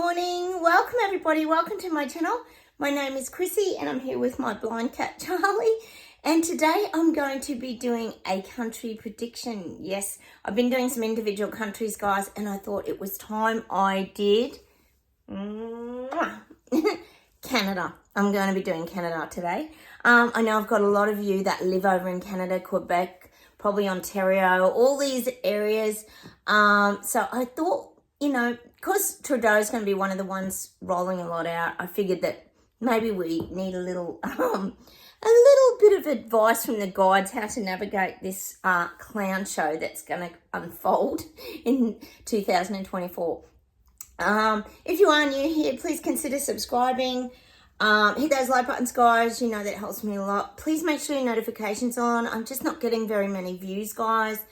morning. Welcome everybody. Welcome to my channel. My name is Chrissy and I'm here with my blind cat Charlie. And today I'm going to be doing a country prediction. Yes, I've been doing some individual countries, guys, and I thought it was time I did Canada. I'm going to be doing Canada today. I know I've got a lot of you that live over in Canada, Quebec, probably Ontario, all these areas. So I thought, because Trudeau is going to be one of the ones rolling a lot out, I figured that maybe we need a little bit of advice from the guides how to navigate this clown show that's going to unfold in 2024. If you are new here, please consider subscribing. Hit those like buttons, guys. You know that helps me a lot. Please make sure your notifications on. I'm just not getting very many views, guys.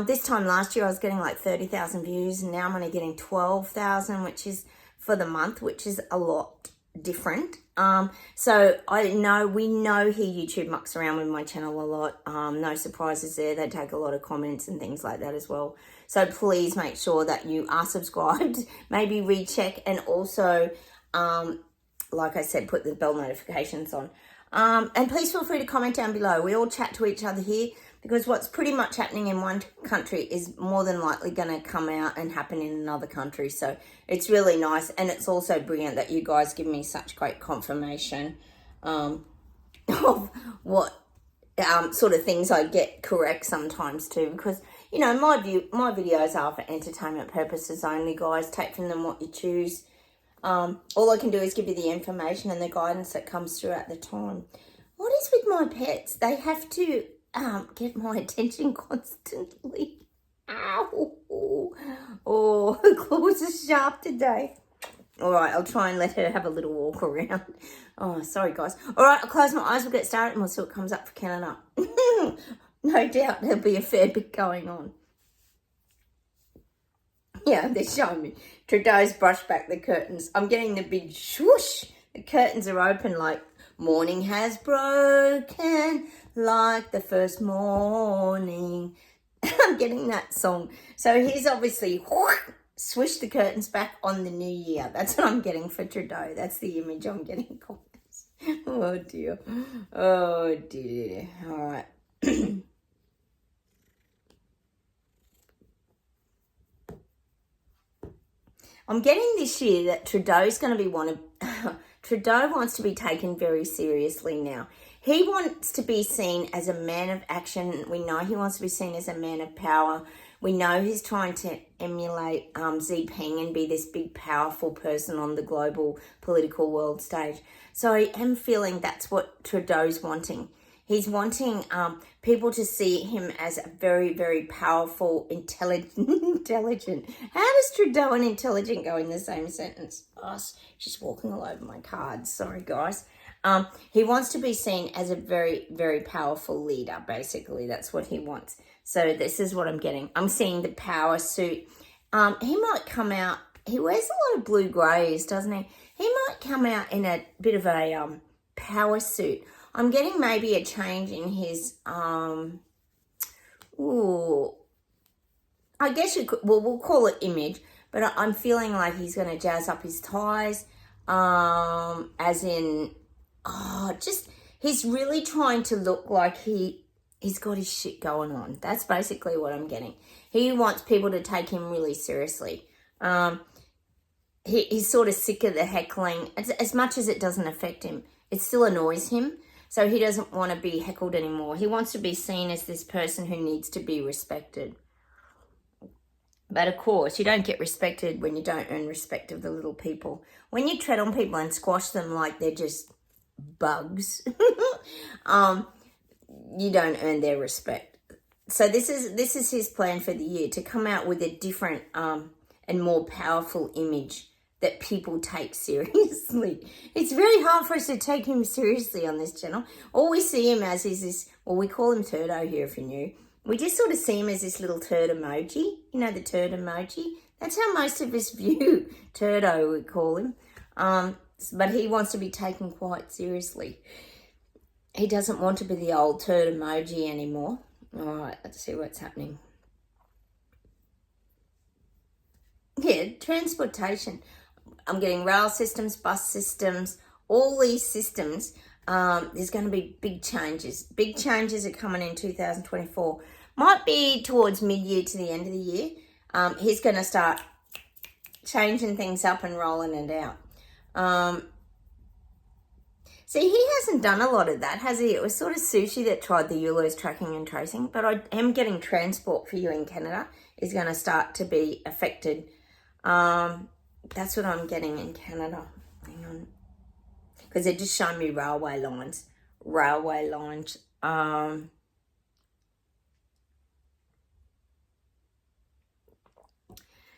This time last year I was getting like 30,000 views, and now I'm only getting 12,000, which is for the month, which is a lot different. So we know here YouTube mucks around with my channel a lot. No surprises there. They take a lot of comments and things like that as well. So please make sure that you are subscribed, maybe recheck, and also, like I said, put the bell notifications on. And please feel free to comment down below. We all chat to each other here, because what's pretty much happening in one country is more than likely going to come out and happen in another country. So it's really nice. And it's also brilliant that you guys give me such great confirmation of what sort of things I get correct sometimes too. Because, my videos are for entertainment purposes only, guys. Take from them what you choose. All I can do is give you the information and the guidance that comes through at the time. What is with my pets? They have to get my attention constantly. Ow! Oh, her claws are sharp today. All right, I'll try and let her have a little walk around. Oh, sorry, guys. All right, I'll close my eyes. We'll get started and we'll see what comes up for Canada. No doubt there'll be a fair bit going on. Yeah, they're showing me. Trudeau's brushed back the curtains. I'm getting the big swoosh. The curtains are open like morning has broken like the first morning. I'm getting that song. So he's obviously swished the curtains back on the new year. That's what I'm getting for Trudeau. That's the image I'm getting, guys. Oh, dear. Oh, dear. All right. I'm getting this year that Trudeau's going to be Trudeau wants to be taken very seriously now. He wants to be seen as a man of action. We know he wants to be seen as a man of power. We know he's trying to emulate Xi Jinping and be this big, powerful person on the global political world stage. So I am feeling that's what Trudeau's wanting. He's wanting people to see him as a very, very powerful, intelligent. How does Trudeau and intelligent go in the same sentence? Oh, she's walking all over my cards. Sorry, guys. He wants to be seen as a very, very powerful leader, basically. That's what he wants. So this is what I'm getting. I'm seeing the power suit. He might come out. He wears a lot of blue greys, doesn't he? He might come out in a bit of a power suit. I'm getting maybe a change in his, I guess you could, we'll call it image, but I'm feeling like he's going to jazz up his ties, as in, he's really trying to look like he's got his shit going on. That's basically what I'm getting. He wants people to take him really seriously. He's sort of sick of the heckling. As much as it doesn't affect him, it still annoys him. So he doesn't want to be heckled anymore. He wants to be seen as this person who needs to be respected. But of course, you don't get respected when you don't earn respect of the little people. When you tread on people and squash them like they're just bugs, you don't earn their respect. So this is his plan for the year, to come out with a different and more powerful image that people take seriously. It's very hard for us to take him seriously on this channel. All we see him as is this, well, we call him Turdo here if you're new. We just sort of see him as this little turd emoji. You know, the turd emoji? That's how most of us view Turdo, we call him. But he wants to be taken quite seriously. He doesn't want to be the old turd emoji anymore. All right, let's see what's happening. Yeah, transportation. I'm getting rail systems, bus systems, all these systems. There's going to be big changes. Big changes are coming in 2024. Might be towards mid-year to the end of the year. He's going to start changing things up and rolling it out. See, he hasn't done a lot of that, has he? It was sort of Sushi that tried the Eulo's tracking and tracing, but I am getting transport for you in Canada is going to start to be affected. That's what I'm getting in Canada. Hang on. Because they're just showing me railway lines. Railway lines.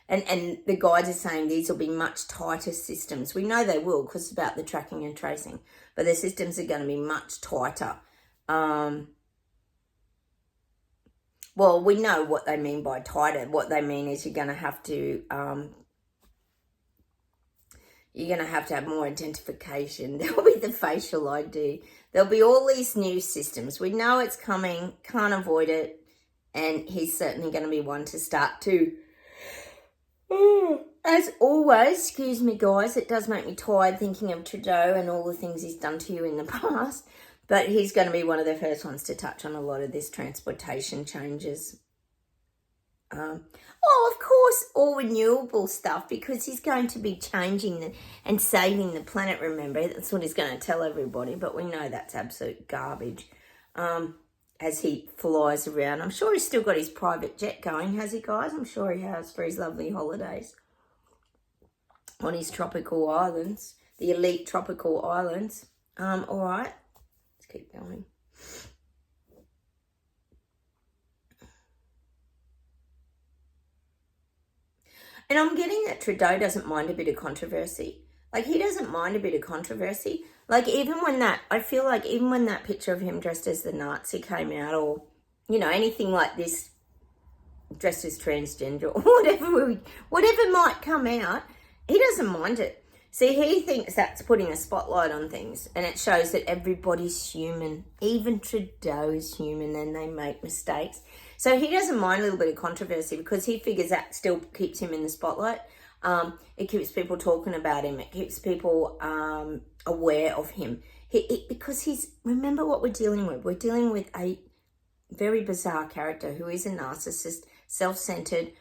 And the guides are saying these will be much tighter systems. We know they will because it's about the tracking and tracing. But the systems are going to be much tighter. Well, we know what they mean by tighter. What they mean is you're going to have to have more identification. There'll be the facial ID. There'll be all these new systems. We know it's coming. Can't avoid it. And he's certainly going to be one to start to... As always, excuse me guys, it does make me tired thinking of Trudeau and all the things he's done to you in the past, but he's going to be one of the first ones to touch on a lot of this transportation changes. Of course, all renewable stuff, because he's going to be changing and saving the planet, remember. That's what he's going to tell everybody, but we know that's absolute garbage. As he flies around. I'm sure he's still got his private jet going, has he, guys? I'm sure he has for his lovely holidays on his tropical islands, the elite tropical islands. All right, let's keep going. And I'm getting that Trudeau doesn't mind a bit of controversy. Like, he doesn't mind a bit of controversy. Like, I feel like even when that picture of him dressed as the Nazi came out, or, you know, anything like this, dressed as transgender, or whatever might come out, he doesn't mind it. See, he thinks that's putting a spotlight on things, and it shows that everybody's human. Even Trudeau is human, and they make mistakes. So he doesn't mind a little bit of controversy because he figures that still keeps him in the spotlight. It keeps people talking about him. It keeps people aware of him. Because remember what we're dealing with. We're dealing with a very bizarre character who is a narcissist, self-centered,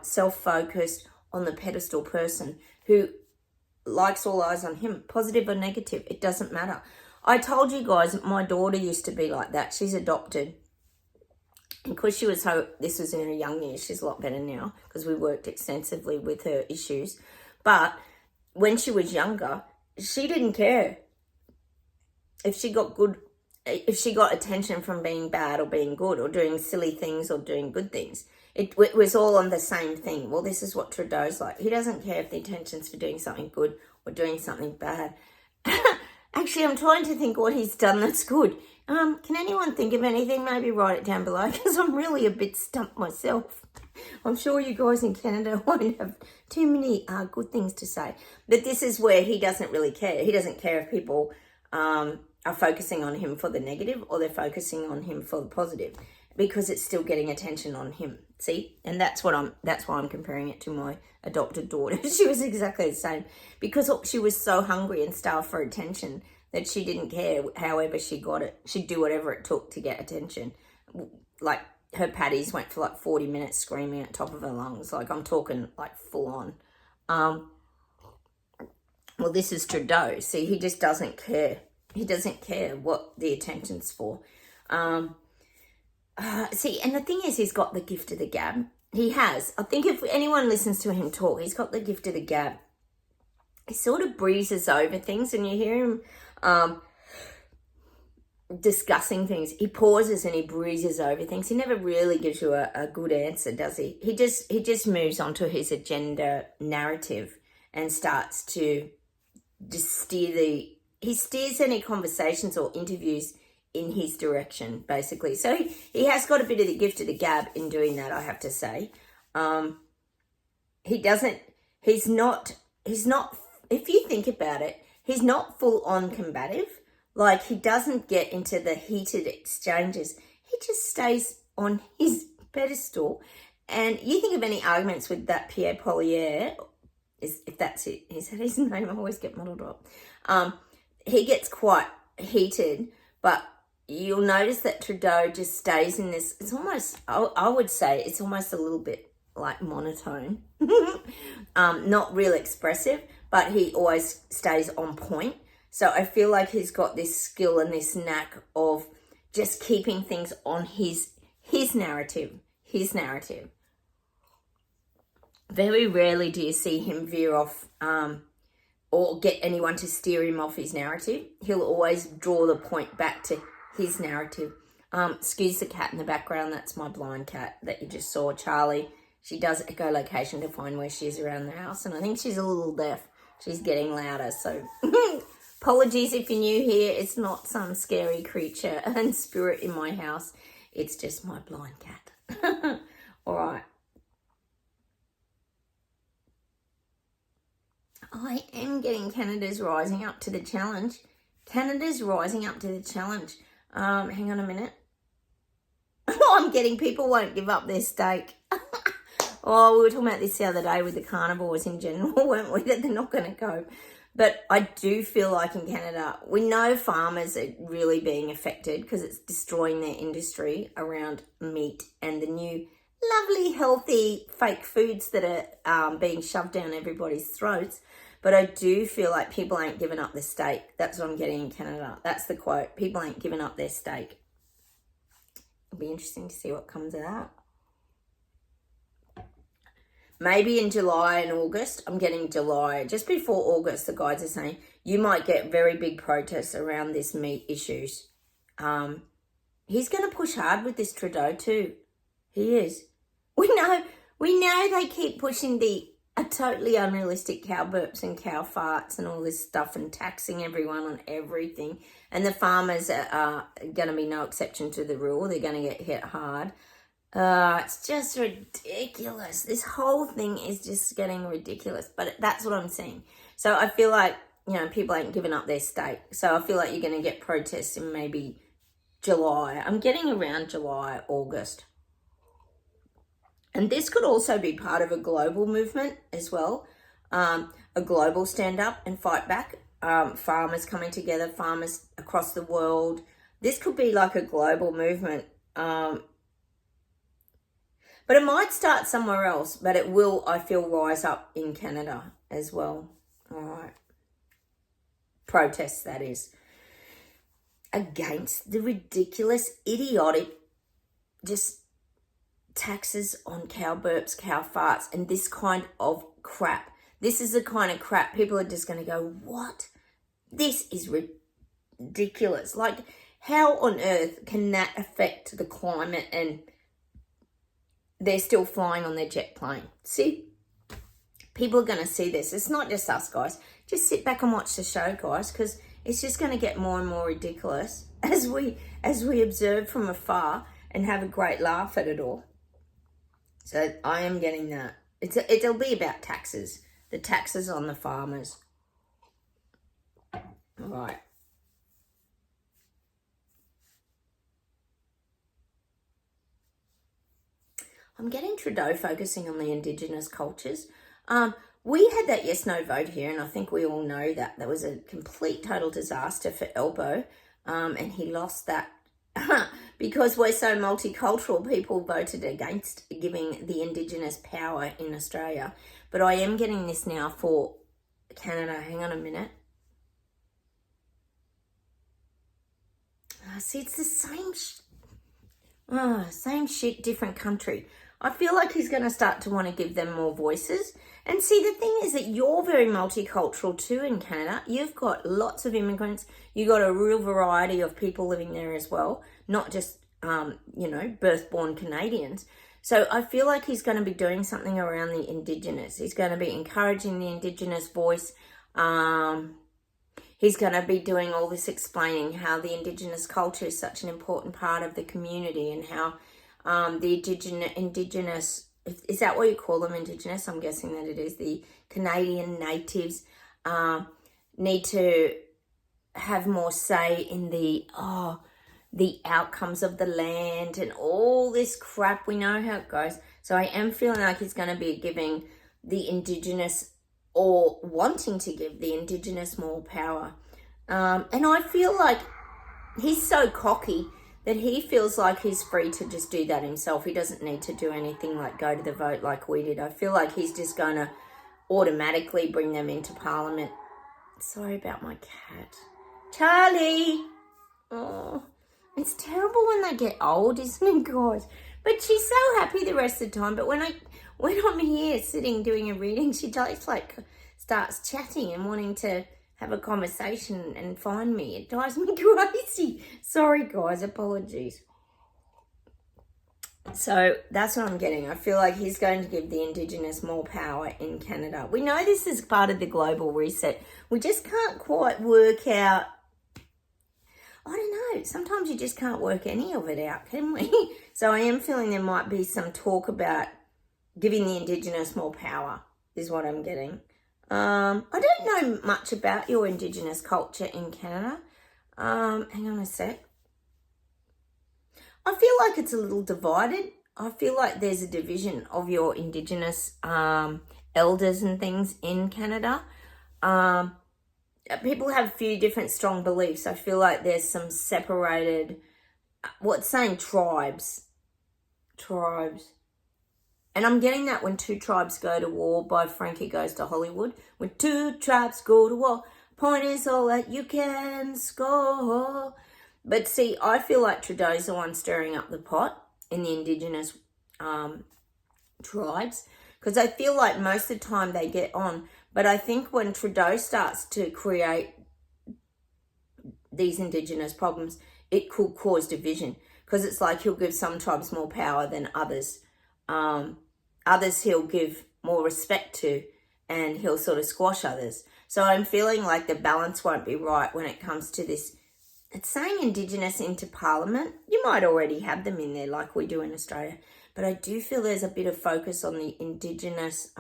self-focused, on the pedestal person who likes all eyes on him, positive or negative. It doesn't matter. I told you guys that my daughter used to be like that. She's adopted. Because this was in her young years, she's a lot better now because we worked extensively with her issues. But when she was younger, she didn't care if she got attention from being bad or being good or doing silly things or doing good things. It was all on the same thing. Well, this is what Trudeau's like. He doesn't care if the intention's for doing something good or doing something bad. Actually, I'm trying to think what he's done that's good. Can anyone think of anything? Maybe write it down below because I'm really a bit stumped myself. I'm sure you guys in Canada won't have too many good things to say. But this is where he doesn't really care. He doesn't care if people are focusing on him for the negative or they're focusing on him for the positive because it's still getting attention on him. See? And that's why I'm comparing it to my adopted daughter. She was exactly the same because she was so hungry and starved for attention that she didn't care however she got it. She'd do whatever it took to get attention. Like, her patties went for like 40 minutes screaming at the top of her lungs. Like, I'm talking like full on. Well, this is Trudeau. See, he just doesn't care. He doesn't care what the attention's for. See, and the thing is, he's got the gift of the gab. He has. I think if anyone listens to him talk, he's got the gift of the gab. He sort of breezes over things and you hear him discussing things. He pauses and he breezes over things. He never really gives you a good answer, does he? He just moves on to his agenda narrative and starts to just he steers any conversations or interviews in his direction, basically. So he has got a bit of the gift of the gab in doing that, I have to say. He's not, if you think about it, he's not full on combative. Like, he doesn't get into the heated exchanges. He just stays on his pedestal. And you think of any arguments with that Pierre Poilievre, if that's it. Is that his name? I always get muddled up. He gets quite heated, but you'll notice that Trudeau just stays in this. It's almost, I would say, it's almost a little bit like monotone. Not real expressive, but he always stays on point. So I feel like he's got this skill and this knack of just keeping things on his narrative. Very rarely do you see him veer off or get anyone to steer him off his narrative. He'll always draw the point back to his narrative. Excuse the cat in the background. That's my blind cat that you just saw, Charlie. She does echolocation to find where she is around the house, and I think she's a little deaf. She's getting louder, so apologies if you're new here. It's not some scary creature and spirit in my house. It's just my blind cat. All right. I am getting Canada's rising up to the challenge. Canada's rising up to the challenge. Hang on a minute. I'm getting people won't give up their steak. Oh, we were talking about this the other day with the carnivores in general, weren't we? That they're not going to go. But I do feel like in Canada, we know farmers are really being affected because it's destroying their industry around meat and the new lovely, healthy, fake foods that are being shoved down everybody's throats. But I do feel like people ain't giving up their steak. That's what I'm getting in Canada. That's the quote. People ain't giving up their steak. It'll be interesting to see what comes of that. Maybe in July and August, I'm getting July. Just before August, the guides are saying, you might get very big protests around this meat issues. He's going to push hard with this Trudeau too. He is. We know they keep pushing the totally unrealistic cow burps and cow farts and all this stuff and taxing everyone on everything. And the farmers are going to be no exception to the rule. They're going to get hit hard. It's just ridiculous. This whole thing is just getting ridiculous. But that's what I'm seeing. So I feel like, people ain't giving up their steak. So I feel like you're going to get protests in maybe July. I'm getting around July, August. And this could also be part of a global movement as well. A global stand up and fight back. Farmers coming together, farmers across the world. This could be like a global movement. But it might start somewhere else, but it will, I feel, rise up in Canada as well. All right. Protests, that is. Against the ridiculous, idiotic, just taxes on cow burps, cow farts, and this kind of crap. This is the kind of crap people are just going to go, what? This is ridiculous. Like, how on earth can that affect the climate and they're still flying on their jet plane? See, people are going to see this. It's not just us, guys. Just sit back and watch the show, guys, because it's just going to get more and more ridiculous as we observe from afar and have a great laugh at it all. So I am getting that. It'll be about taxes. The taxes on the farmers. All right. I'm getting Trudeau focusing on the Indigenous cultures. We had that yes-no vote here, and I think we all know that. That was a complete, total disaster for Elbow, and he lost that. Because we're so multicultural, people voted against giving the Indigenous power in Australia. But I am getting this now for Canada. Hang on a minute. See, it's the same shit, different country. I feel like he's going to start to want to give them more voices. And see, the thing is that you're very multicultural too in Canada. You've got lots of immigrants. You've got a real variety of people living there as well, not just, birth-born Canadians. So I feel like he's going to be doing something around the Indigenous. He's going to be encouraging the Indigenous voice. He's going to be doing all this explaining how the Indigenous culture is such an important part of the community and how the Indigenous, is that what you call them, Indigenous? I'm guessing that it is. The Canadian natives need to have more say in the outcomes of the land and all this crap. We know how it goes. So I am feeling like he's going to be giving the Indigenous or wanting to give the Indigenous more power. And I feel like he's so cocky that he feels like he's free to just do that himself. He doesn't need to do anything like go to the vote like we did. I feel like he's just going to automatically bring them into Parliament. Sorry about my cat. Charlie! Oh, it's terrible when they get old, isn't it, guys? But she's so happy the rest of the time. But when I'm here sitting doing a reading, she just like starts chatting and wanting to have a conversation and find me. It drives me crazy. Sorry, guys. Apologies. So that's what I'm getting. I feel like he's going to give the Indigenous more power in Canada. We know this is part of the global reset. We just can't quite work out. I don't know. Sometimes you just can't work any of it out, can we? So I am feeling there might be some talk about giving the Indigenous more power is what I'm getting. I don't know much about your Indigenous culture in Canada. Hang on a sec. I feel like it's a little divided. I feel like there's a division of your Indigenous elders and things in Canada. People have a few different strong beliefs. I feel like there's some separated, tribes. And I'm getting that When Two Tribes Go to War by Frankie Goes to Hollywood. When two tribes go to war, point is all that you can score. But see, I feel like Trudeau's the one stirring up the pot in the Indigenous tribes, because I feel like most of the time they get on. But I think when Trudeau starts to create these Indigenous problems, it could cause division, because it's like he'll give some tribes more power than others. Others he'll give more respect to, and he'll sort of squash others. So I'm feeling like the balance won't be right when it comes to this. It's saying Indigenous into Parliament. You might already have them in there like we do in Australia. But I do feel there's a bit of focus on the Indigenous.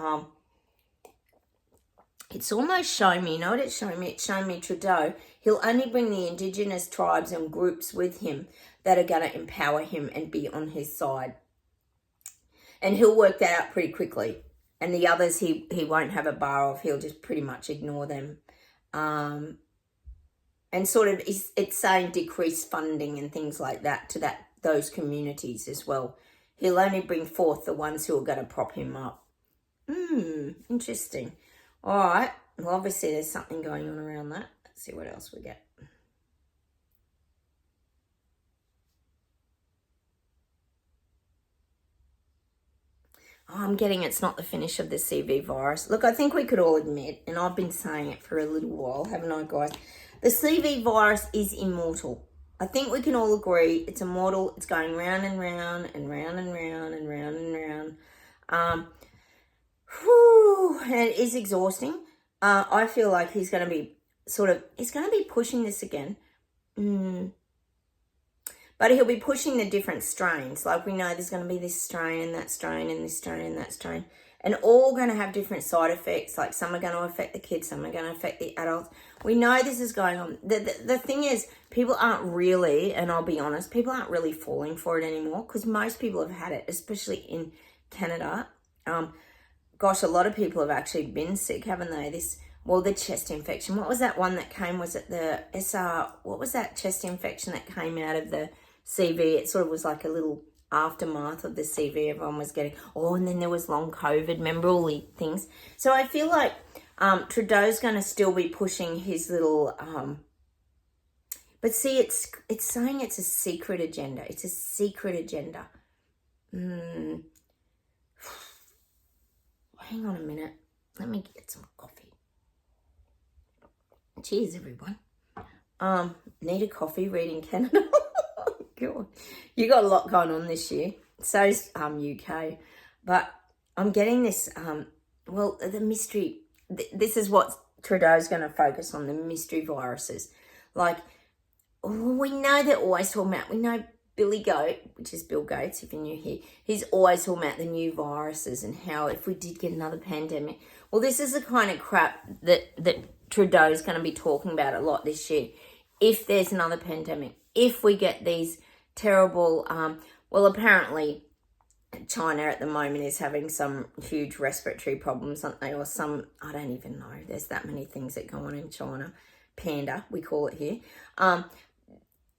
It's almost showing me, you know what it's showing me? It's showing me Trudeau. He'll only bring the Indigenous tribes and groups with him that are going to empower him and be on his side. And he'll work that out pretty quickly. And the others he won't have a bar of. He'll just pretty much ignore them. And sort of, it's saying decrease funding and things like that to those communities as well. He'll only bring forth the ones who are going to prop him up. Interesting. All right. Well, obviously there's something going on around that. Let's see what else we get. I'm getting it's not the finish of the CV virus. Look, I think we could all admit, and I've been saying it for a little while, haven't I, guys? The CV virus is immortal. I think we can all agree it's immortal. It's going round and round and round and round and round and round. And it is exhausting. I feel like he's going to be pushing this again. But he'll be pushing the different strains. Like we know there's going to be this strain and that strain and this strain and that strain. And all going to have different side effects. Like some are going to affect the kids, some are going to affect the adults. We know this is going on. The thing is, people aren't really, and I'll be honest, people aren't really falling for it anymore, because most people have had it, especially in Canada. Gosh, a lot of people have actually been sick, haven't they? The chest infection. What was that one that came? Was it the what was that chest infection that came out of the CV? It sort of was like a little aftermath of the CV everyone was getting. And then there was long COVID. Remember all the things? So I feel like Trudeau's going to still be pushing his little... but see, it's saying it's a secret agenda. It's a secret agenda. Hang on a minute. Let me get some coffee. Cheers, everyone. Need a coffee reading Canada. God, you got a lot going on this year. So's UK. But I'm getting this, the mystery. This is what Trudeau's going to focus on, the mystery viruses. Like, we know they're always talking about, we know Billy Goat, which is Bill Gates, if you're new here, he's always talking about the new viruses and how if we did get another pandemic. Well, this is the kind of crap that Trudeau's going to be talking about a lot this year. If there's another pandemic, if we get these terrible, apparently China at the moment is having some huge respiratory problems, aren't they? Or some, I don't even know. There's that many things that go on in China. Panda, we call it here.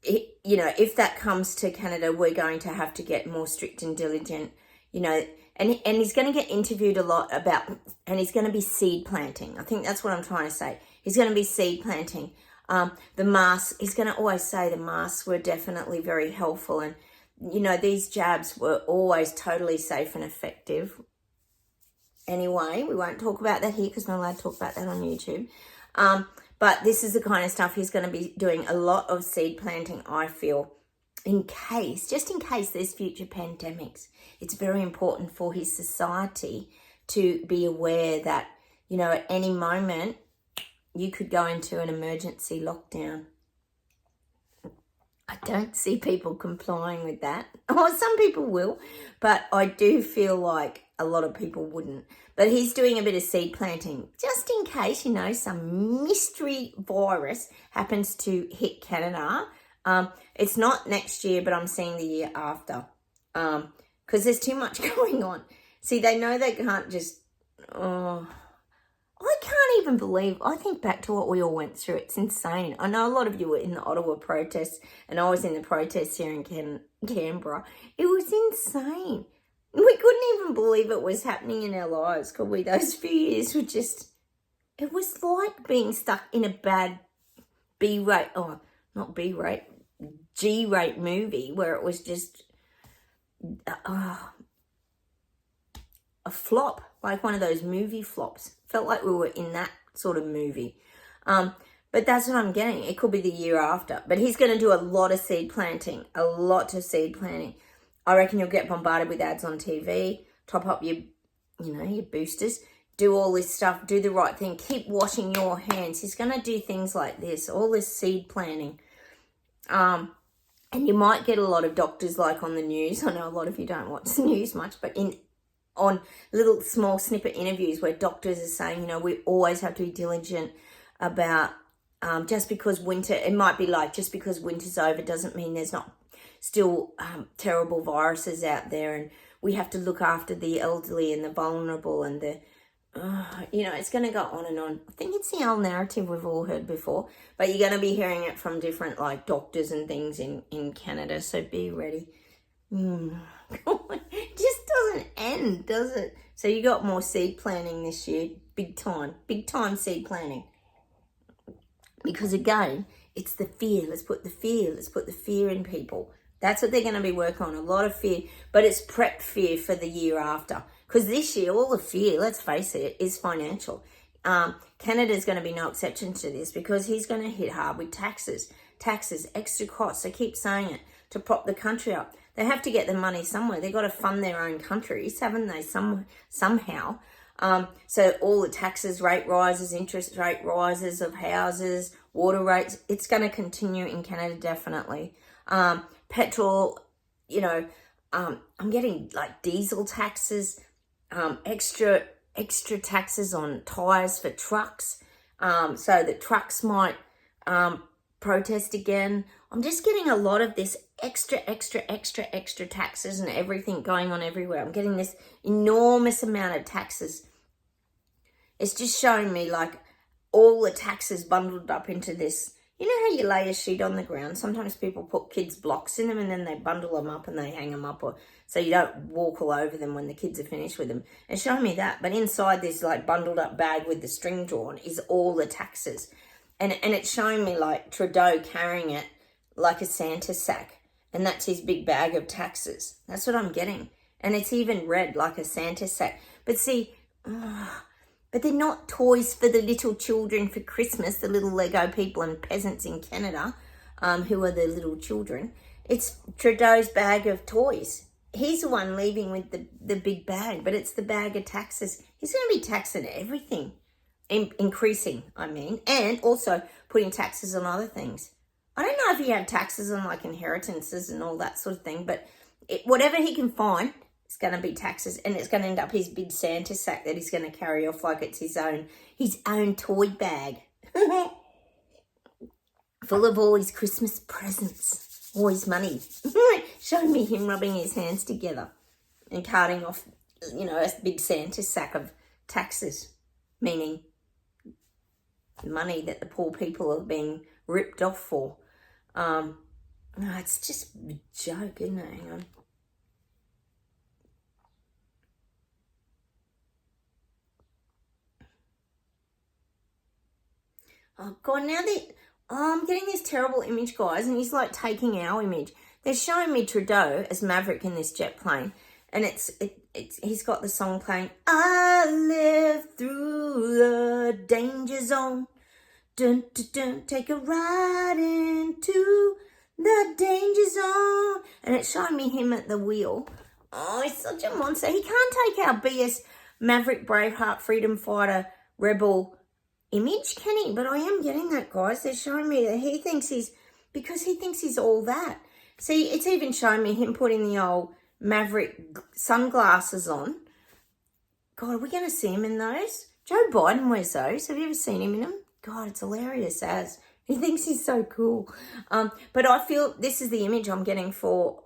If that comes to Canada, we're going to have to get more strict and diligent, and he's going to get interviewed a lot about, and he's going to be seed planting. I think that's what I'm trying to say. He's going to be seed planting. The masks, he's going to always say the masks were definitely very helpful. And, these jabs were always totally safe and effective. Anyway, we won't talk about that here because I'm not allowed to talk about that on YouTube. But this is the kind of stuff he's going to be doing a lot of seed planting, I feel, just in case there's future pandemics. It's very important for his society to be aware that, at any moment you could go into an emergency lockdown. I don't see people complying with that. Oh, some people will, but I do feel like a lot of people wouldn't. But he's doing a bit of seed planting just in case, some mystery virus happens to hit Canada. It's not next year, but I'm seeing the year after because there's too much going on. See, they know they can't just... I can't even believe, I think back to what we all went through. It's insane. I know a lot of you were in the Ottawa protests, and I was in the protests here in Canberra. It was insane. We couldn't even believe it was happening in our lives, could we? Those few years were just, it was like being stuck in a bad G-rate movie where it was just a flop, like one of those movie flops. Felt like we were in that sort of movie. But that's what I'm getting. It could be the year after. But he's going to do a lot of seed planting, I reckon you'll get bombarded with ads on TV, top up your boosters, do all this stuff, do the right thing, keep washing your hands. He's going to do things like this, all this seed planting. And you might get a lot of doctors like on the news. I know a lot of you don't watch the news much, but on little small snippet interviews where doctors are saying, we always have to be diligent about just because winter's over doesn't mean there's not still terrible viruses out there, and we have to look after the elderly and the vulnerable and it's going to go on and on. I think it's the old narrative we've all heard before, but you're going to be hearing it from different doctors and things in Canada, so be ready. It just doesn't end, does it? So you got more seed planting this year, big time seed planting. Because again, it's the fear. Let's put the fear in people. That's what they're going to be working on, a lot of fear. But it's prep fear for the year after. Because this year, all the fear, let's face it, is financial. Canada's going to be no exception to this because he's going to hit hard with taxes, extra costs. I keep saying it, to prop the country up. They have to get the money somewhere. They've got to fund their own countries, haven't they, somehow? So all the taxes, rate rises, interest rate rises of houses, water rates, it's going to continue in Canada, definitely. Petrol, I'm getting diesel taxes, extra taxes on tyres for trucks, so the trucks might protest again. I'm just getting a lot of this extra taxes and everything going on everywhere. I'm getting this enormous amount of taxes. It's just showing me all the taxes bundled up into this. You know how you lay a sheet on the ground? Sometimes people put kids' blocks in them and then they bundle them up and they hang them up, or so you don't walk all over them when the kids are finished with them. It's showing me that. But inside this bundled up bag with the string drawn is all the taxes. And it's showing me Trudeau carrying it like a Santa sack. And that's his big bag of taxes. That's what I'm getting. And it's even red like a Santa sack. But see, but they're not toys for the little children for Christmas, the little Lego people and peasants in Canada, who are the little children. It's Trudeau's bag of toys. He's the one leaving with the big bag, but it's the bag of taxes. He's going to be taxing everything. Increasing, and also putting taxes on other things. I don't know if he had taxes on inheritances and all that sort of thing, but whatever he can find, it's going to be taxes, and it's going to end up his big Santa sack that he's going to carry off like it's his own toy bag, full of all his Christmas presents, all his money. Show me him rubbing his hands together. and carting off, a big Santa sack of taxes, meaning money that the poor people are being ripped off for. No, it's just a joke, isn't it? Hang on. Oh, God, now I'm getting this terrible image, guys, and he's like taking our image. They're showing me Trudeau as Maverick in this jet plane, and he's got the song playing, I live through the danger zone. Dun, dun, dun, take a ride into the danger zone. And it's showing me him at the wheel. Oh, he's such a monster. He can't take our BS Maverick, Braveheart, freedom fighter, rebel image, can he? But I am getting that, guys. They're showing me that he thinks he's all that. See, it's even showing me him putting the old Maverick sunglasses on. God, are we going to see him in those? Joe Biden wears those. Have you ever seen him in them? God, it's hilarious as. He thinks he's so cool. But I feel this is the image I'm getting for,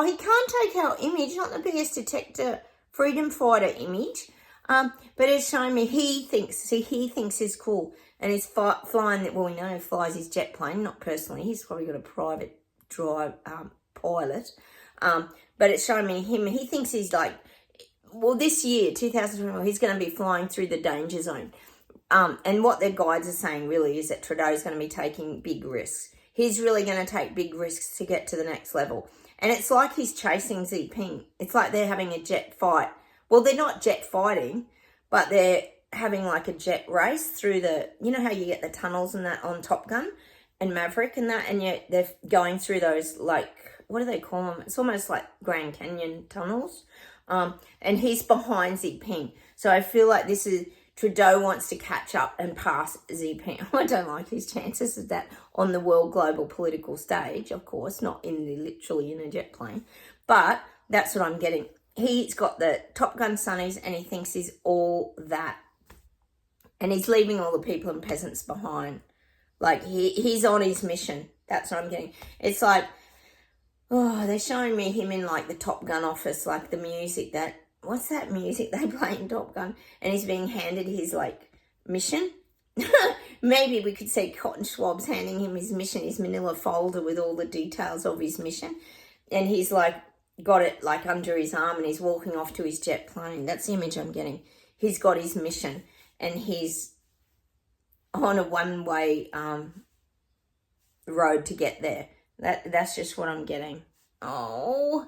he can't take our image, not the BS detector freedom fighter image. But it's showing me he thinks he's cool. And he's flying, well, we know he flies his jet plane, not personally. He's probably got a private pilot. But it's showing me him. He thinks he's like, well, this year, 2021, he's going to be flying through the danger zone. And what their guides are saying really is that Trudeau's going to be taking big risks. He's really going to take big risks to get to the next level. And it's like he's chasing Xi Jinping. It's like they're having a jet fight. Well, they're not jet fighting, but they're having like a jet race through how you get the tunnels and that on Top Gun and Maverick and that, and yet they're going through those, like, what do they call them? It's almost like Grand Canyon tunnels. And he's behind Xi Jinping. So I feel like this is, Trudeau wants to catch up and pass Xi Jinping. I don't like his chances of that on the world global political stage, of course, not literally in a jet plane. But that's what I'm getting. He's got the Top Gun sunnies and he thinks he's all that. And he's leaving all the people and peasants behind. Like, he's on his mission. That's what I'm getting. It's like, they're showing me him in, like, the Top Gun office, like the music that, what's that music they play in Top Gun? And he's being handed his, like, mission. Maybe we could see Cotton Schwab's handing him his mission, his manila folder with all the details of his mission. And he's, like, got it, like, under his arm and he's walking off to his jet plane. That's the image I'm getting. He's got his mission and he's on a one-way road to get there. That's just what I'm getting. Oh,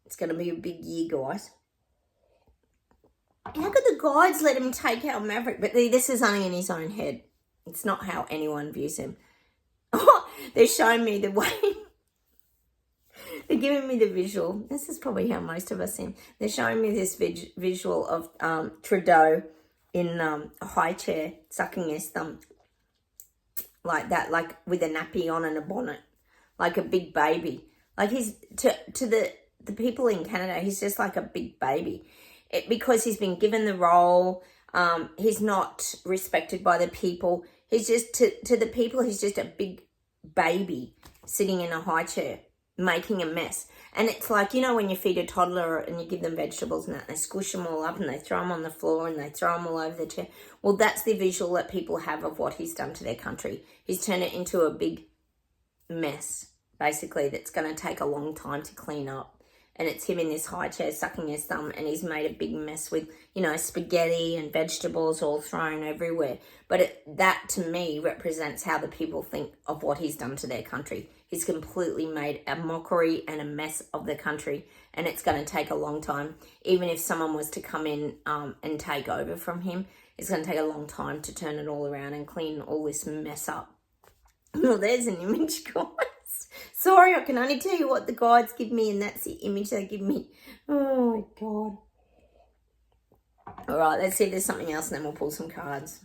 it's going to be a big year, guys. How could the guides let him take out Maverick? But this is only in his own head. It's not how anyone views him. Oh, they're showing me the way. They're giving me the visual. This is probably how most of us see him. They're showing me this visual of Trudeau in a high chair, sucking his thumb. Like that, like with a nappy on and a bonnet. Like a big baby. Like he's, to the people in Canada, he's just like a big baby. Because he's been given the role, he's not respected by the people. He's just, to the people, he's just a big baby sitting in a high chair, making a mess. And it's like, when you feed a toddler and you give them vegetables and that, they squish them all up and they throw them on the floor and they throw them all over the chair. Well, that's the visual that people have of what he's done to their country. He's turned it into a big mess, basically, that's going to take a long time to clean up. And it's him in this high chair sucking his thumb and he's made a big mess with, spaghetti and vegetables all thrown everywhere. But that, to me, represents how the people think of what he's done to their country. He's completely made a mockery and a mess of the country, and it's going to take a long time. Even if someone was to come in and take over from him, it's going to take a long time to turn it all around and clean all this mess up. Well, there's an image, guys. Sorry, I can only tell you what the guides give me, and that's the image they give me. Oh, my God. All right, let's see if there's something else, and then we'll pull some cards.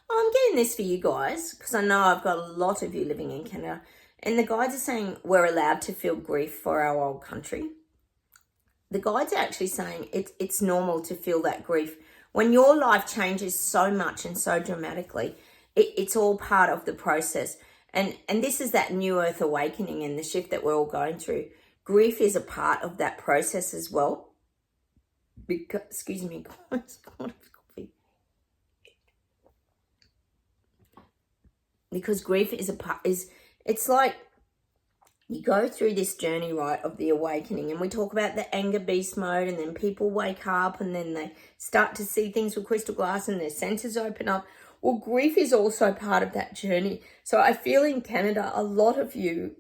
I'm getting this for you guys, because I know I've got a lot of you living in Canada, and the guides are saying we're allowed to feel grief for our old country. The guides are actually saying it's normal to feel that grief. When your life changes so much and so dramatically, it's all part of the process. And this is that new earth awakening and the shift that we're all going through. Grief is a part of that process as well. Because, excuse me, guys, because grief is a part, it's like you go through this journey, right, of the awakening, and we talk about the anger beast mode, and then people wake up and then they start to see things with crystal glass and their senses open up. Well, grief is also part of that journey. So I feel in Canada, a lot of you,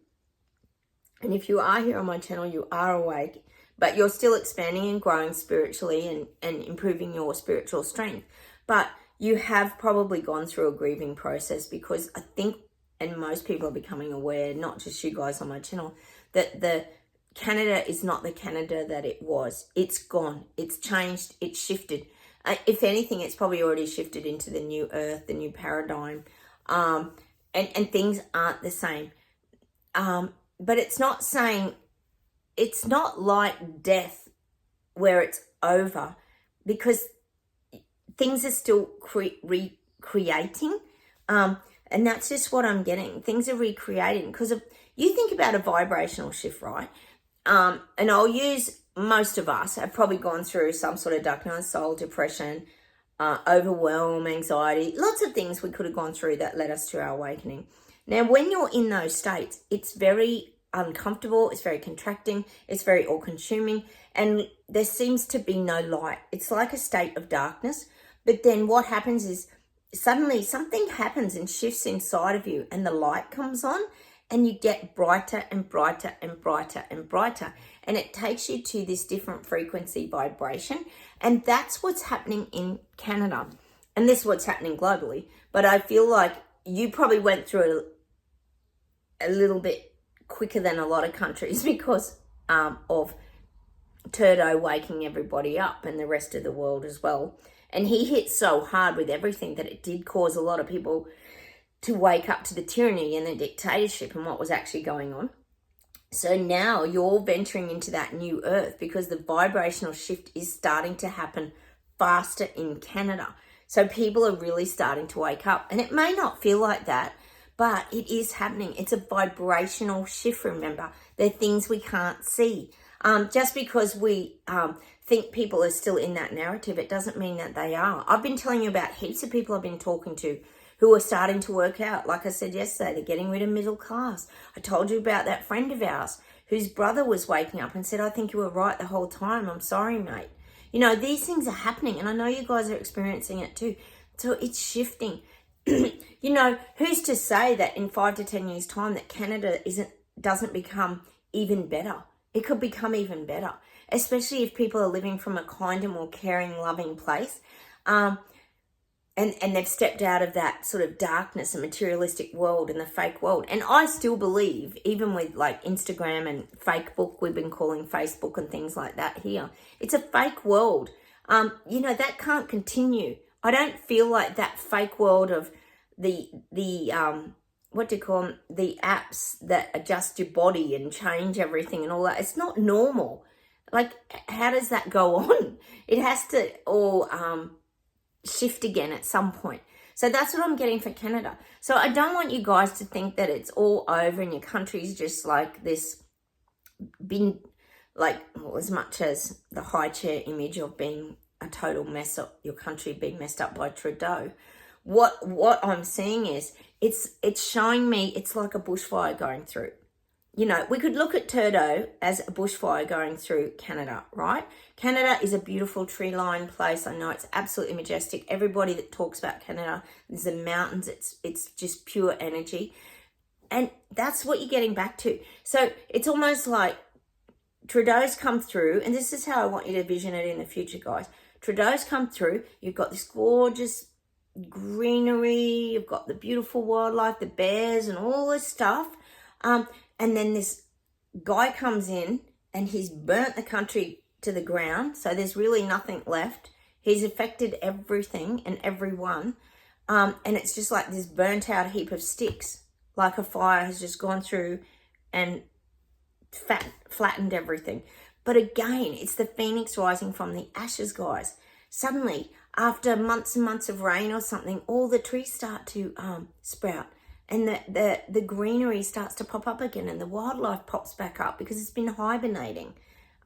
and if you are here on my channel, you are awake, but you're still expanding and growing spiritually and improving your spiritual strength. But you have probably gone through a grieving process, because I think, and most people are becoming aware, not just you guys on my channel, that the Canada is not the Canada that it was. It's gone. It's changed. It's shifted. If anything, it's probably already shifted into the new earth, the new paradigm. And things aren't the same. But it's not saying, it's not like death where it's over, because things are still recreating. And that's just what I'm getting. Things are recreating because of, you think about a vibrational shift, right? And I'll use, most of us have probably gone through some sort of dark night of soul, depression, overwhelm, anxiety, lots of things we could have gone through that led us to our awakening. Now, when you're in those states, it's very uncomfortable, it's very contracting, it's very all-consuming, and there seems to be no light. It's like a state of darkness. But then what happens is, suddenly something happens and shifts inside of you, and the light comes on, and you get brighter and brighter and brighter and brighter. And it takes you to this different frequency vibration. And that's what's happening in Canada. And this is what's happening globally. But I feel like you probably went through it a little bit quicker than a lot of countries because of Trudeau waking everybody up, and the rest of the world as well. And he hit so hard with everything that it did cause a lot of people to wake up to the tyranny and the dictatorship and what was actually going on. So now you're venturing into that new earth, because the vibrational shift is starting to happen faster in Canada. So people are really starting to wake up. And it may not feel like that, but it is happening. It's a vibrational shift, remember. They're things we can't see. Just because we think people are still in that narrative, it doesn't mean that they are. I've been telling you about heaps of people I've been talking to who are starting to work out. Like I said yesterday, they're getting rid of middle class. I told you about that friend of ours whose brother was waking up and said, I think you were right the whole time. I'm sorry, mate. You know, these things are happening, and I know you guys are experiencing it too. So it's shifting. You know, who's to say that in 5 to 10 years' time that Canada doesn't become even better? It could become even better, especially if people are living from a kinder, more caring, loving place. And they've stepped out of that sort of darkness and materialistic world and the fake world. And I still believe, even with like Instagram and fake book, we've been calling Facebook and things like that here, it's a fake world. You know, that can't continue. I don't feel like that fake world of the what do you call them? The apps that adjust your body and change everything and all that. It's not normal. Like, how does that go on? It has to all shift again at some point. So that's what I'm getting for Canada. So I don't want you guys to think that it's all over and your country's just like this, been like, well, as much as the high chair image of being a total mess up, your country being messed up by Trudeau. What I'm seeing is it's showing me it's like a bushfire going through. You know, we could look at Trudeau as a bushfire going through Canada, right? Canada is a beautiful tree-lined place. I know it's absolutely majestic. Everybody that talks about Canada, there's the mountains. It's just pure energy. And that's what you're getting back to. So it's almost like Trudeau's come through, and this is how I want you to vision it in the future, guys. Trudeau's come through. You've got this gorgeous greenery. You've got the beautiful wildlife, the bears and all this stuff. And then this guy comes in and he's burnt the country to the ground. So there's really nothing left. He's affected everything and everyone. And it's just like this burnt out heap of sticks. Like a fire has just gone through and flattened everything. But again, it's the phoenix rising from the ashes, guys. Suddenly, after months and months of rain or something, all the trees start to sprout. and the greenery starts to pop up again, and the wildlife pops back up because it's been hibernating.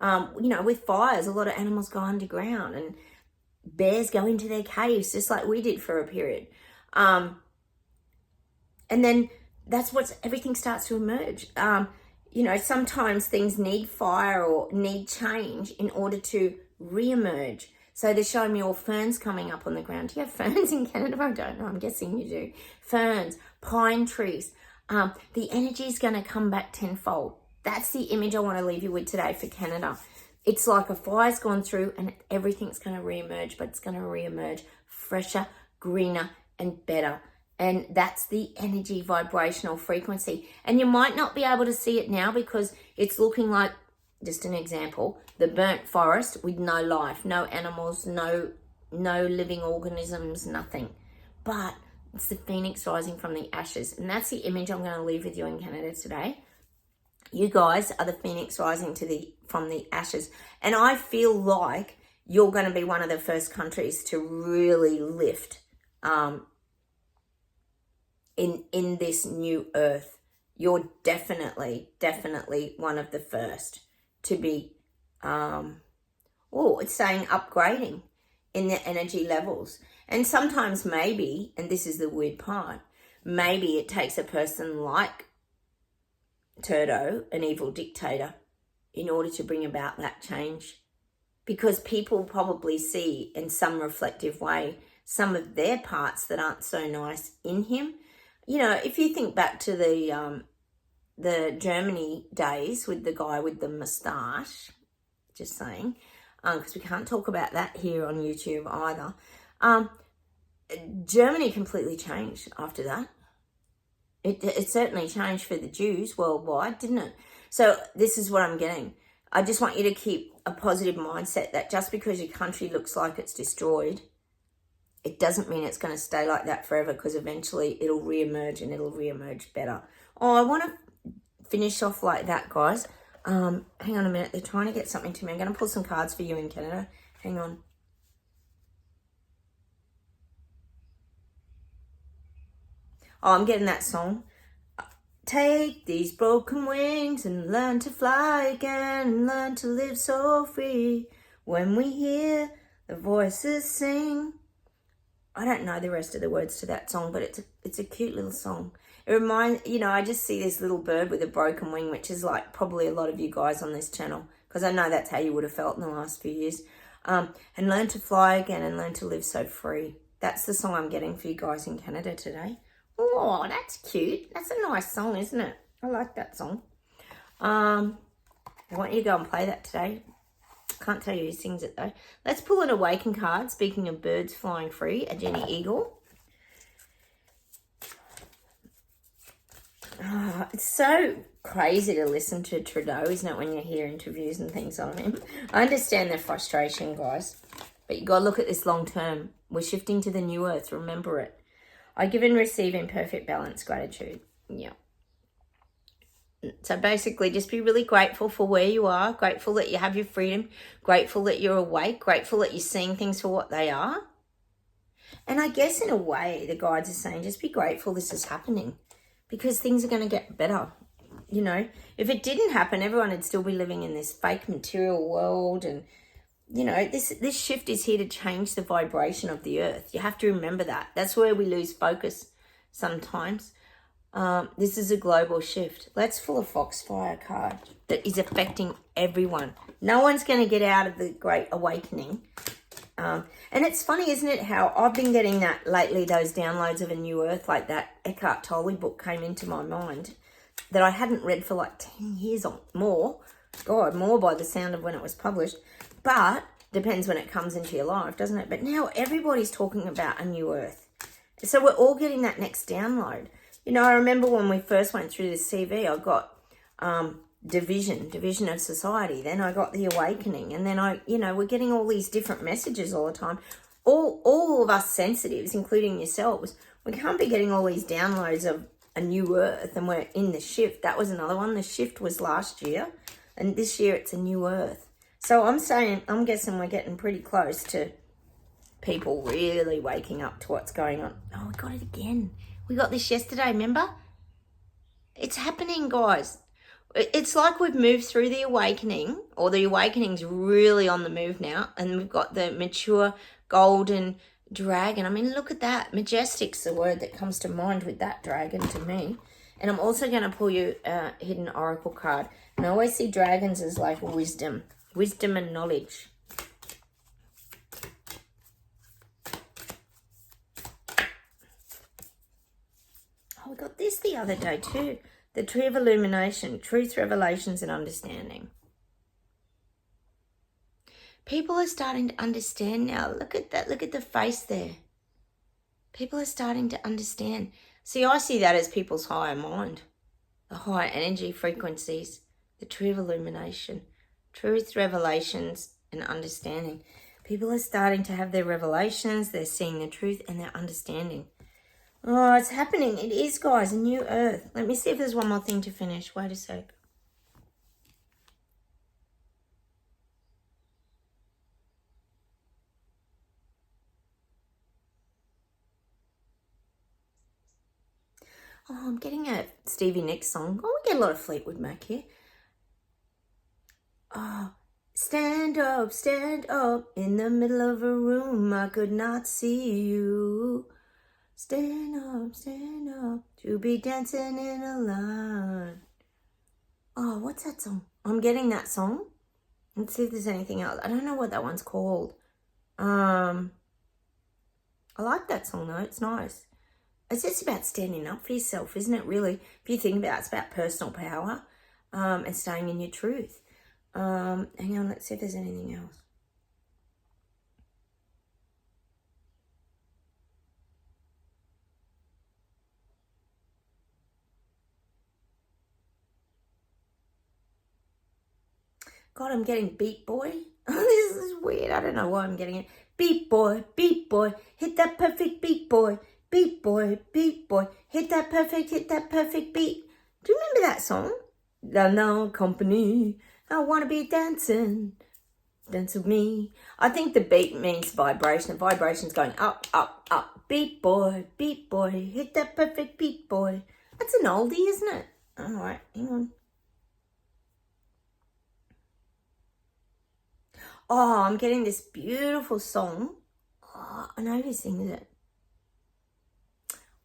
With fires, a lot of animals go underground, and bears go into their caves, just like we did for a period. And then everything starts to emerge. Sometimes things need fire or need change in order to re-emerge. So they're showing me all ferns coming up on the ground. Do you have ferns in Canada? I don't know. I'm guessing you do. Ferns, pine trees. The energy is going to come back tenfold. That's the image I want to leave you with today for Canada. It's like a fire's gone through and everything's going to re-emerge, but it's going to re-emerge fresher, greener, and better. And that's the energy vibrational frequency. And you might not be able to see it now because it's looking like, just an example, the burnt forest with no life, no animals, no living organisms, nothing. But it's the phoenix rising from the ashes. And that's the image I'm going to leave with you in Canada today. You guys are the phoenix rising from the ashes. And I feel like you're going to be one of the first countries to really lift in this new earth. You're definitely one of the first to be, it's saying upgrading in the energy levels. And sometimes maybe, and this is the weird part, maybe it takes a person like Trudeau, an evil dictator, in order to bring about that change. Because people probably see in some reflective way some of their parts that aren't so nice in him. If you think back to the Germany days with the guy with the moustache, just saying, because we can't talk about that here on YouTube either. Germany completely changed after that. It certainly changed for the Jews worldwide, didn't it? So this is what I'm getting. I just want you to keep a positive mindset that just because your country looks like it's destroyed, it doesn't mean it's going to stay like that forever, because eventually it'll re-emerge and it'll re-emerge better. Oh, I want to finish off like that, guys. Hang on a minute. They're trying to get something to me. I'm going to pull some cards for you in Canada. Hang on. Oh, I'm getting that song. Take these broken wings and learn to fly again and learn to live so free. When we hear the voices sing. I don't know the rest of the words to that song, but it's a cute little song. It reminds, I just see this little bird with a broken wing, which is like probably a lot of you guys on this channel, because I know that's how you would have felt in the last few years. And learn to fly again and learn to live so free. That's the song I'm getting for you guys in Canada today. Oh, that's cute. That's a nice song, isn't it? I like that song. I want you to go and play that today. Can't tell you who sings it though. Let's pull an Awaken card. Speaking of birds flying free, a Jenny Eagle. Oh, it's so crazy to listen to Trudeau, isn't it, when you hear interviews and things on him? I understand their frustration, guys. But you got to look at this long term. We're shifting to the new earth. Remember it. I give and receive in perfect balance, gratitude. Yeah. So basically, just be really grateful for where you are, grateful that you have your freedom, grateful that you're awake, grateful that you're seeing things for what they are. And I guess in a way, the guides are saying, just be grateful this is happening, because things are going to get better. If it didn't happen, everyone would still be living in this fake material world. And, this shift is here to change the vibration of the earth. You have to remember that. That's where we lose focus sometimes. This is a global shift. Let's pull a Foxfire card that is affecting everyone. No one's going to get out of the Great Awakening. And it's funny, isn't it, how I've been getting that lately, those downloads of a new earth, like that Eckhart Tolle book came into my mind that I hadn't read for like 10 years or more. God, more by the sound of when it was published. But depends when it comes into your life, doesn't it? But now everybody's talking about a new earth. So we're all getting that next download. I remember when we first went through this CV, I got division of society. Then I got the awakening. And then we're getting all these different messages all the time. All of us sensitives, including yourselves, we can't be getting all these downloads of a new earth, and we're in the shift. That was another one. The shift was last year, and this year it's a new earth. So I'm guessing we're getting pretty close to people really waking up to what's going on. Oh, we got it again. We got this yesterday, remember? It's happening, guys. It's like we've moved through the awakening, or the awakening's really on the move now, and we've got the mature golden dragon. I mean, look at that. Majestic's the word that comes to mind with that dragon to me. And I'm also going to pull you a hidden oracle card. And I always see dragons as like wisdom and knowledge. Oh, we got this the other day too. The Tree of Illumination, Truth, Revelations, and Understanding. People are starting to understand now. Look at that. Look at the face there. People are starting to understand. See, I see that as people's higher mind, the higher energy frequencies, the Tree of Illumination, Truth, Revelations, and Understanding. People are starting to have their revelations, they're seeing the truth, and they're understanding. Oh, it's happening. It is, guys, a new earth. Let me see if there's one more thing to finish. Wait a sec. Oh, I'm getting a Stevie Nicks song. Oh, we get a lot of Fleetwood Mac here. Oh, stand up in the middle of a room. I could not see you. Stand up, to be dancing in a line. Oh, what's that song? I'm getting that song. Let's see if there's anything else. I don't know what that one's called. I like that song though, it's nice. It's just about standing up for yourself, isn't it, really? If you think about it, it's about personal power and staying in your truth. Hang on, let's see if there's anything else. God, I'm getting Beat Boy. This is weird. I don't know why I'm getting it. Beat Boy, hit that perfect beat, boy. Beat Boy, hit that perfect beat. Do you remember that song? No company, I want to be dancing. Dance with me. I think the beat means vibration. The vibration's going up, up, up. Beat boy, hit that perfect beat, boy. That's an oldie, isn't it? All right, hang on. Oh, I'm getting this beautiful song. Oh, I know who sings it.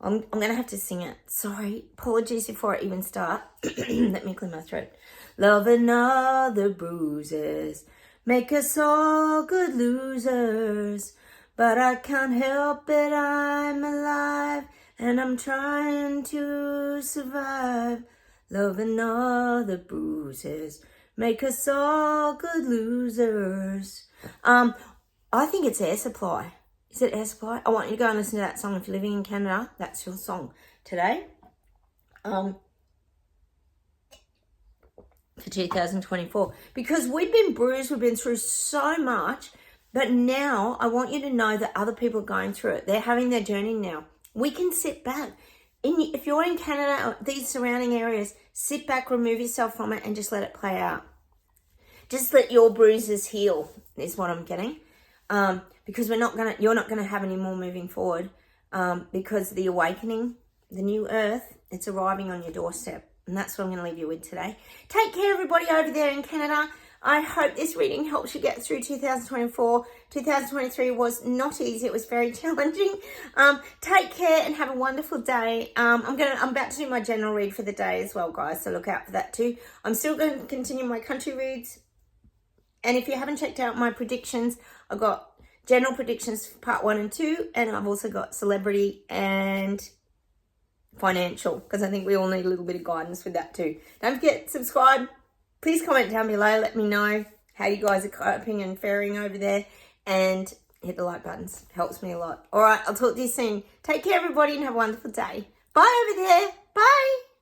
I'm going to have to sing it. Sorry. Apologies before I even start. Let me clear my throat. Love and other bruises make us all good losers. But I can't help it, I'm alive. And I'm trying to survive. Love and other bruises make us all good losers. I think it's Air Supply. Is it Air Supply? I want you to go and listen to that song. If you're living in Canada, that's your song today. For 2024. Because we've been bruised, we've been through so much. But now I want you to know that other people are going through it. They're having their journey now. We can sit back. If you're in Canada or these surrounding areas, sit back, remove yourself from it, and just let it play out. Just let your bruises heal, is what I'm getting. Because you're not gonna have any more moving forward. Because the awakening, the new earth, it's arriving on your doorstep. And that's what I'm going to leave you with today. Take care, everybody over there in Canada. I hope this reading helps you get through 2024. 2023 was not easy. It was very challenging. Take care and have a wonderful day. I'm about to do my general read for the day as well, guys. So look out for that too. I'm still going to continue my country reads. And if you haven't checked out my predictions, I've got general predictions for part 1 and 2. And I've also got celebrity and financial, because I think we all need a little bit of guidance with that too. Don't forget, subscribe. Please comment down below. Let me know how you guys are coping and faring over there. And hit the like buttons. Helps me a lot. All right, I'll talk to you soon. Take care, everybody, and have a wonderful day. Bye over there. Bye.